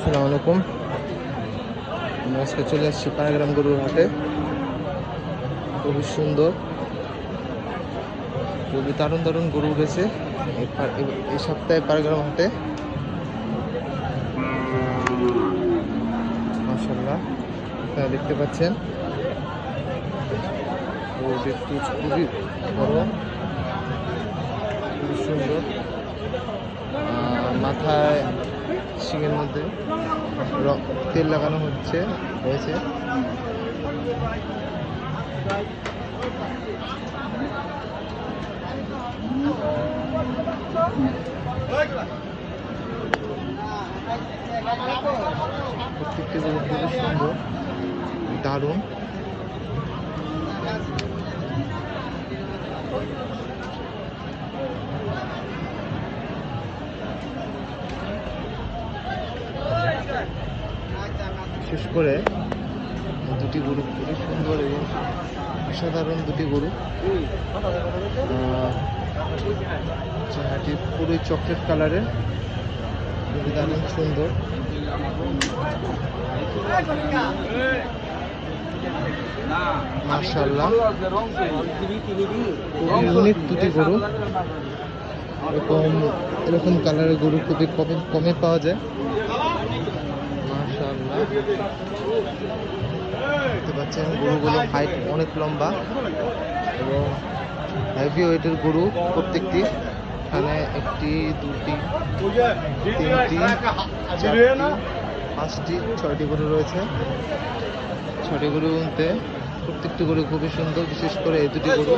আসসালামু আলাইকুম। আমরা আজকে চলে আসছি পাড়াগ্রাম গরুর হাটে। খুবই সুন্দর, খুবই দারুণ দারুণ গরু উঠেছে এই সপ্তাহে পাড়াগ্রাম হাটে। মাশাআল্লাহ, আপনারা দেখতে পাচ্ছেন গরুটি খুবই বড়, খুবই সুন্দর। মাথায় শিঙের মধ্যে তেল লাগানো হয়েছে। প্রত্যেকটি গরু খুবই সুন্দর, দারুণ। বিশেষ করে দুটি গরু খুবই সুন্দর এবং অসাধারণ দুটি গরু। চেহারাটি পুরোই চকলেট কালারের, খুবই দারুণ সুন্দর। মাশাআল্লাহ, খুবই ইউনিক দুটি গরু। এরকম কালারের গরু খুবই কমে পাওয়া যায়। মাশাআল্লাহ, দেখতে পাচ্ছেন গরুগুলো হাইট অনেক লম্বা এবং হেভি ওয়েটের গরু প্রত্যেকটি। এখানে একটি, দুটি, তিনটি, চারটি, পাঁচটি, ছয়টি গরু রয়েছে। ছয়টি গরুর মধ্যে প্রত্যেকটি গরু খুবই সুন্দর। বিশেষ করে এই দুটি গরু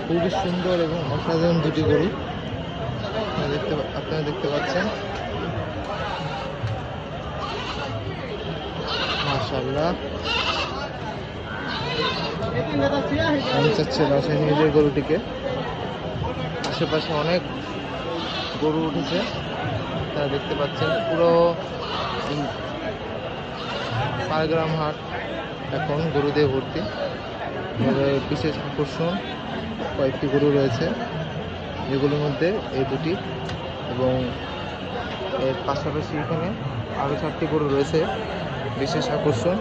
খুবই সুন্দর এবং অসাধারণ দুটি গরু আপনারা দেখতে পাচ্ছেন। মাশাআল্লাহ, আমি চাচ্ছি বাসায় নিয়ে যাই গরুটিকে। আশেপাশে অনেক গরু উঠেছে, আপনারা দেখতে পাচ্ছেন। পুরো পাড়াগ্রাম হাট এখন গরু দিয়ে ভর্তি। বিশেষ আকর্ষণ কয়েকটি গরু রয়েছে, যেগুলোর মধ্যে এই দুটি এবং এর পাশাপাশি এখানে আরও 4টি গরু রয়েছে বিশেষ আকর্ষণ।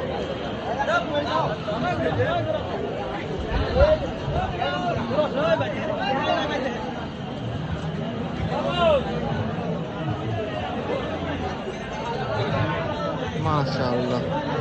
মাশাআল্লাহ।